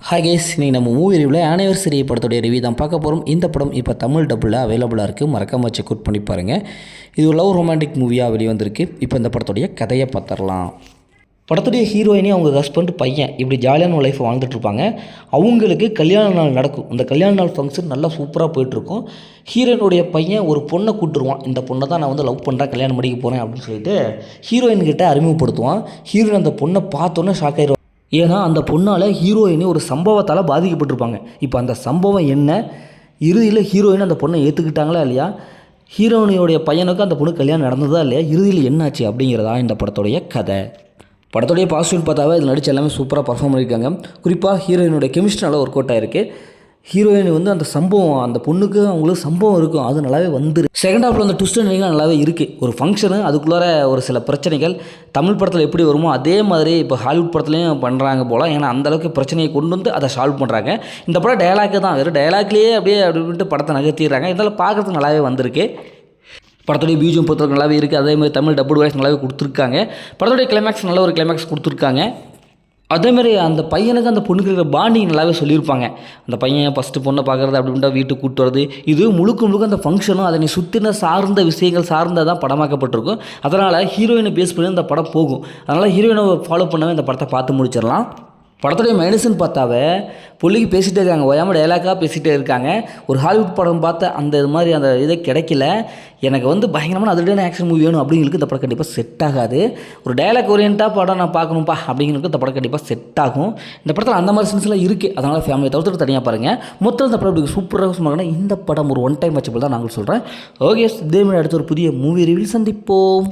Hi guys, இன்றைக்கி நம்ம movie ரிவ்யூவில் ஆனிவர்சரி படத்துடைய ரிவ்யூ தான் பார்க்க போகிறோம். இந்த படம் இப்போ தமிழ் டப்பில் அவைலபிளாக இருக்குது. மறக்காம செக் அவுட் பண்ணி பாருங்கள். இது ஒரு லவ் ரொமான்டிக் மூவியாக வெளிவந்திருக்கு. இப்போ இந்த படத்துடைய கதையை பார்த்துடலாம். படத்துடைய ஹீரோயினே அவங்க ஹஸ்பண்ட் பையன் இப்படி ஜாலியான லைஃப் வாழ்ந்துட்டுருப்பாங்க. அவங்களுக்கு கல்யாண நாள் நடக்கும். அந்த கல்யாண நாள் ஃபங்க்ஷன் நல்லா சூப்பராக போயிட்டுருக்கும். ஹீரோயினுடைய பையன் ஒரு பொண்ணை கூப்பிட்டுருவான். இந்த பொண்ணை தான் நான் வந்து லவ் பண்ணுறேன், கல்யாணம் பண்ணிக்க போகிறேன் அப்படின்னு சொல்லிட்டு ஹீரோயின்கிட்ட அறிமுகப்படுத்துவான். ஹீரோயின் அந்த பொண்ணை பார்த்தோன்னே ஷாக் ஆயிடுவான். ஏன்னா அந்த பொண்ணால் ஹீரோயினி ஒரு சம்பவத்தால் பாதிக்கப்பட்டிருப்பாங்க. இப்போ அந்த சம்பவம் என்ன, இறுதியில் ஹீரோயின் அந்த பொண்ணை ஏற்றுக்கிட்டாங்களா இல்லையா, ஹீரோயினியோடைய பையனுக்கு அந்த பொண்ணு கல்யாணம் நடந்ததா இல்லையா, இறுதியில் என்னாச்சு அப்படிங்கிறதா இந்த படத்துடைய கதை. படத்துடைய பாசிட்டிவ் பார்த்தாவே இதில் நடிச்சு எல்லாமே சூப்பராக பர்ஃபார்ம் பண்ணியிருக்காங்க. குறிப்பாக ஹீரோயினுடைய கெமிஸ்ட்ரி நல்லா ஒர்க் அவுட் ஆகிருக்கு. ஹீரோயின் வந்து அந்த சம்பவம், அந்த பொண்ணுக்கு அவங்களுக்கு சம்பவம் இருக்கும், அது நல்லாவே வந்துரு. செகண்ட் ஹாஃபில் அந்த ட்விஸ்ட் எண்டிங்லாம் நல்லாவே இருக்குது. ஒரு ஃபங்க்ஷனு, அதுக்குள்ளார ஒரு சில பிரச்சனைகள் தமிழ் படத்தில் எப்படி வருமோ அதே மாதிரி இப்போ ஹாலிவுட் படத்துலையும் பண்ணுறாங்க போல். ஏன்னா அந்தளவுக்கு பிரச்சனையை கொண்டு வந்து அதை சால்வ் பண்ணுறாங்க. இந்த படம் டயலாக்கு தான், வெறும் டயலாக்லேயே அப்படியே அப்படின்ட்டு படத்தை நகர்த்திடுறாங்க. இதெல்லாம் பார்க்குறதுக்கு நல்லாவே வந்திருக்கு. படத்துடைய பிஜிஎம் பொறுத்தவரைக்கும் நல்லாவே இருக்குது. அதே மாதிரி தமிழ் டபுள் வாய்ஸ் நல்லாவே கொடுத்துருக்காங்க. படத்துடைய கிளைமேக்ஸ் நல்ல ஒரு கிளைமேக்ஸ் கொடுத்துருக்காங்க. அதேமாதிரி அந்த பையனுக்கு அந்த பொண்ணுக்கு இருக்கிற பாண்டிங் நல்லாவே சொல்லியிருப்பாங்க. அந்த பையன் ஃபஸ்ட்டு பொண்ணை பார்க்குறது அப்படின்ட்டு வீட்டுக்கு கூப்பிட்டு வரது, இது முழுக்க அந்த ஃபங்க்ஷனும் அதனை சுற்றின சார்ந்த விஷயங்கள் சார்ந்த தான் படமாக்கப்பட்டிருக்கும். அதனால் ஹீரோயினை பேஸ் பண்ணி இந்த படம் போகும். அதனால் ஹீரோயினை ஃபாலோ பண்ணவே இந்த படத்தை பார்த்து முடிச்சிடலாம். படத்துடைய மைனஸ்ன்னு பார்த்தாவே புள்ளிக்கு பேசிகிட்டே இருக்காங்க, ஓயாமல் டைலாக்காக பேசிகிட்டே இருக்காங்க. ஒரு ஹாலிவுட் படம் பார்த்த அந்த இது மாதிரி அந்த இதை கிடைக்கல. எனக்கு வந்து பயங்கரமான அதிரடியான ஆக்ஷன் மூவி வேணும் அப்படிங்களுக்கு இந்த படம் கண்டிப்பாக செட் ஆகாது. ஒரு டைலாக் ஓரியன்ட்டாக படம் நான் பார்க்கணும்ப்பா அப்படிங்கிறதுக்கு இந்த படம் கண்டிப்பாக செட் ஆகும். இந்த படத்தில் அந்த மாதிரி சீன்ஸ்லாம் இருக்குது. அதனால் ஃபேமிலியை தவிர்த்துட்டு தனியாக பாருங்கள். மொத்தம் இந்த படம் சூப்பராக சொன்னாங்கன்னா இந்த படம் ஒரு ஒன் டைம் வாட்சபிள் தான் நாங்கள் சொல்கிறேன். ஓகே, இதே மாதிரி அடுத்த ஒரு புதிய மூவி ரிவ்யூ சந்திப்போம்.